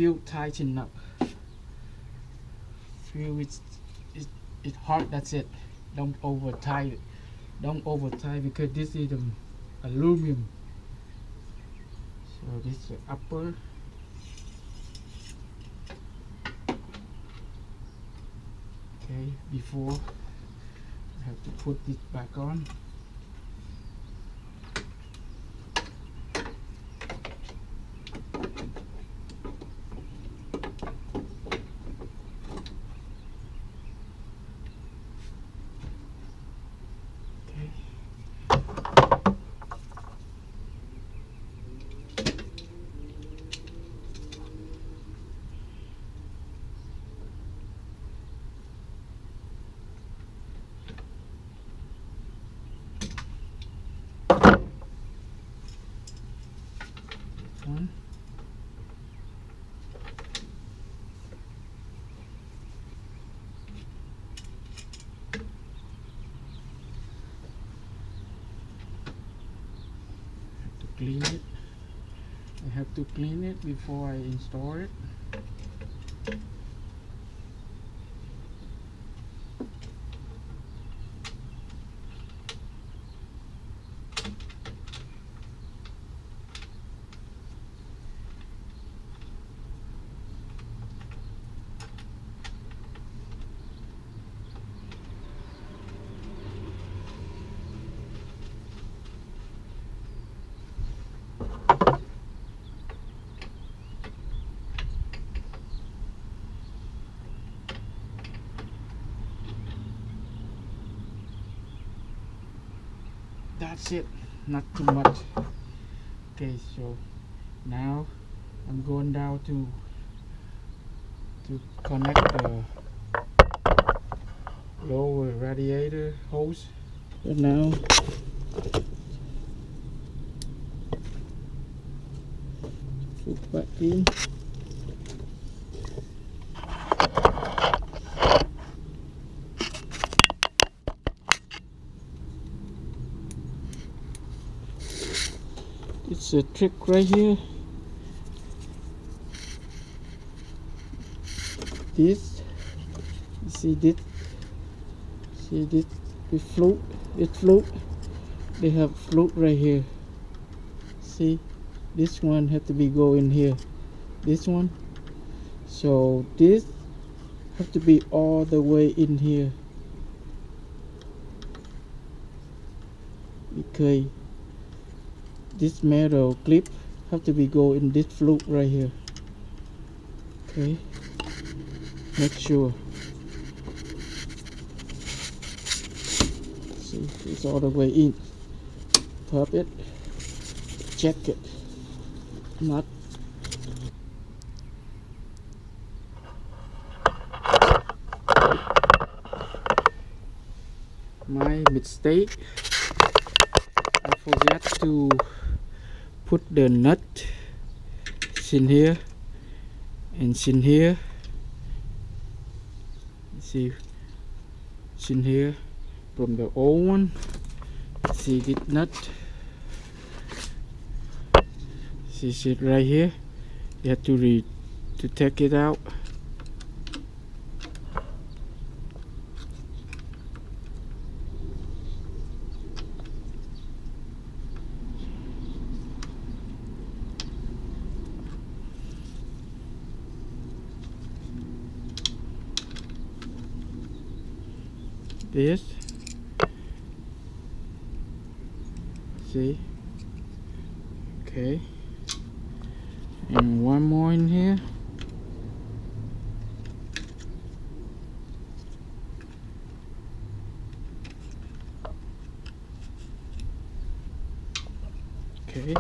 Feel tighten up. Feel it's hard. That's it. Don't over tight it. Don't over tight because this is aluminum. So this is the upper. Okay, before I have to put this back on. One. Have to clean it. I have to clean it before I install it. That's it, not too much. Okay, so now I'm going down to connect the lower radiator hose. So now put back in. It's a trick right here. This, you see this, it float, they have float right here. See, this one have to be go in here, this one, so this have to be all the way in here, because this metal clip have to be go in this float right here. Okay, make sure. See, it's all the way in. Pop it, check it. Not. My mistake, I forgot to put the nut in here and in here. See, it's in here from the old one. See this nut. See it right here. You have to take it out. This, see, okay, and one more in here. Okay,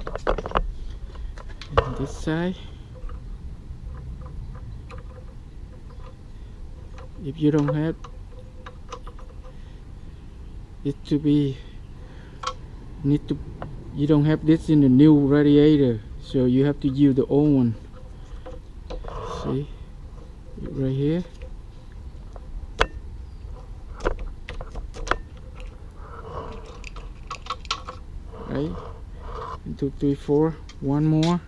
and this side. If you don't have it to be, you don't have this in the new radiator, so you have to use the old one. See, right here. Right, 1, 2, 3, 4, one more.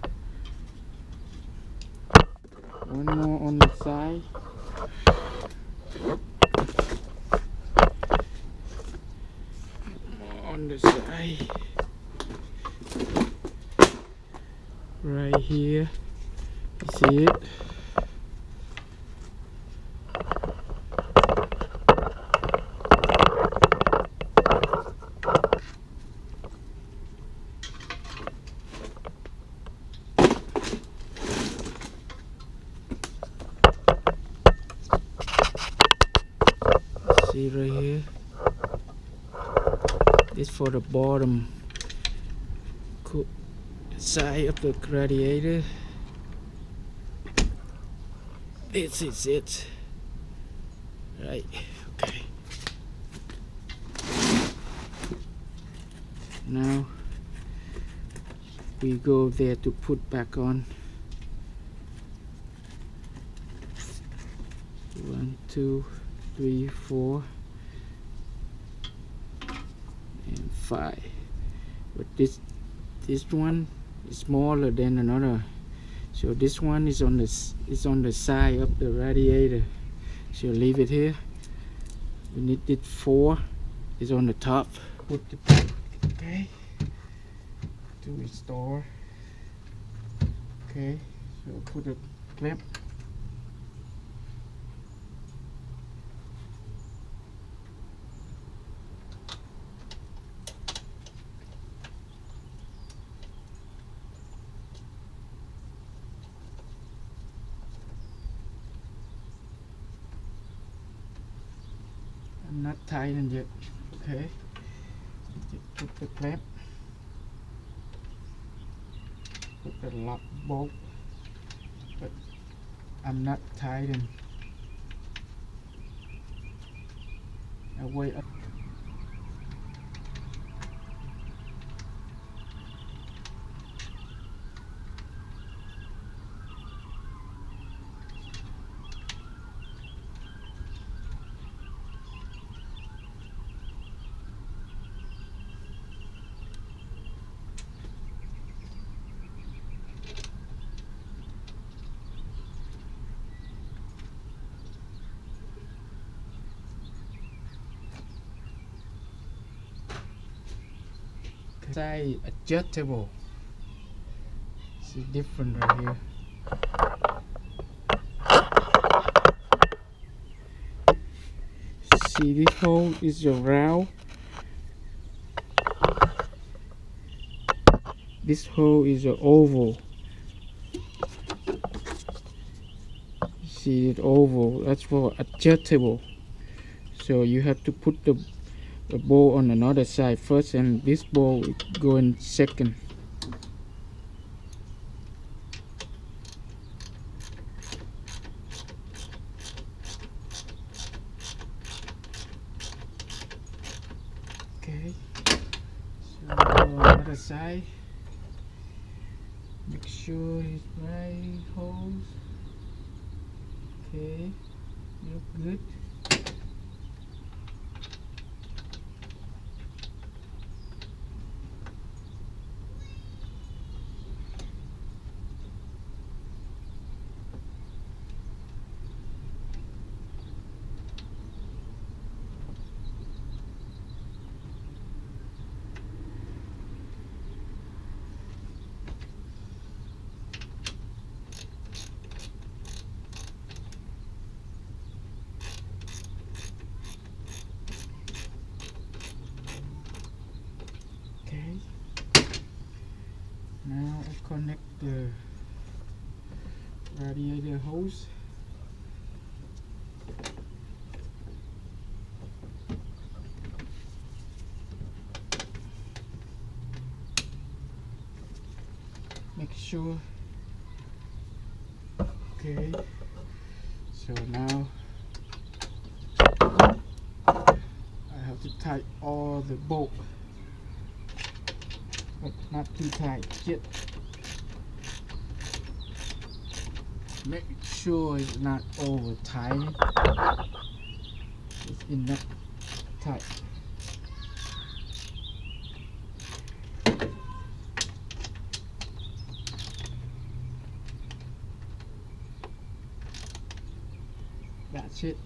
One more on the side. More on the side. Right here. You see it? See right here, this for the bottom side of the radiator. This is it, right? Okay, now we go there to put back on. 1, 2, 3, 4 and 5, but this one is smaller than another, so this one is on the side of the radiator, so leave it here. We need it 4 is on the top. Put the okay to restore. Okay, so put a clamp. I'm not tightened yet. Okay, just put the clamp, put the lock bolt, but I'm not tightened. I wait up. Size adjustable. See different right here. See this hole is a round. This hole is an oval. See it oval. That's for adjustable. So you have to put the bowl on another side first, and this bowl will go in second. Okay, so on the other side, make sure it's right holes. Okay, look good. Now I connect the radiator hose. Make sure. Okay, so now I have to tighten all the bolt, but not too tight yet. Make sure it's not over tight. It's enough tight. That's it.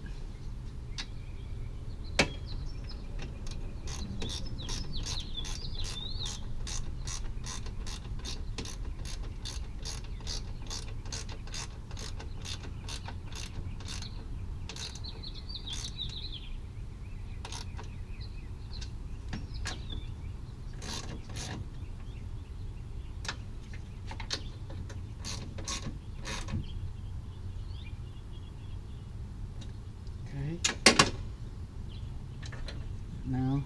Now,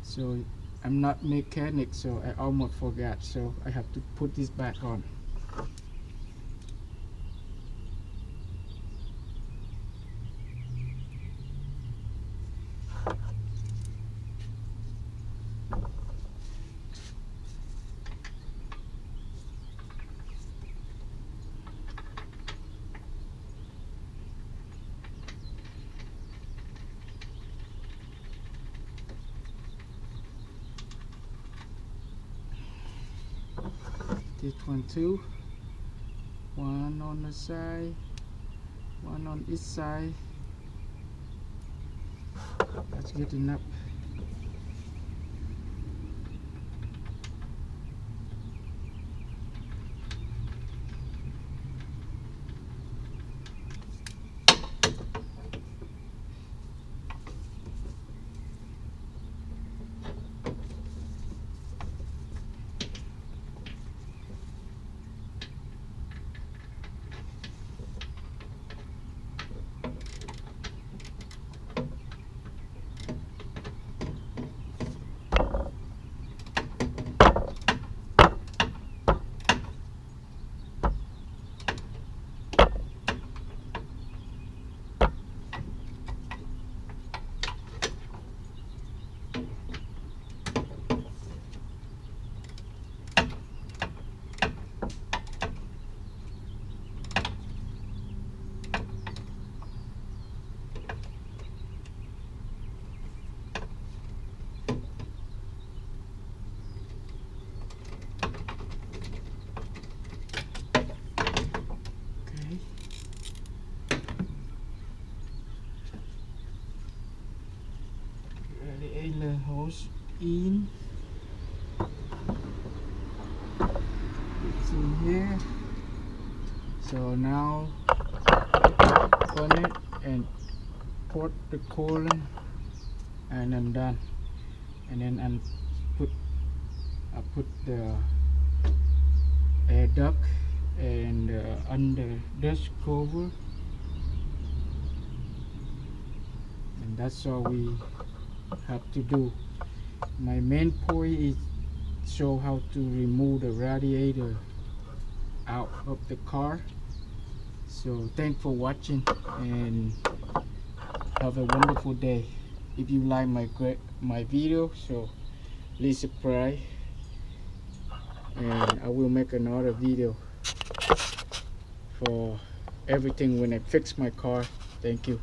so I'm not mechanic, so I almost forgot, so I have to put this back on. This one too, one on the side, one on each side. That's good enough. Radiator hose in. It's in here. So now open it and put the coolant, and I'm done. And then I put the air duct and under dust cover, and that's all we have to do. My main point is show how to remove the radiator out of the car. So thanks for watching and have a wonderful day. If you like my video, so please subscribe, and I will make another video for everything when I fix my car. Thank you.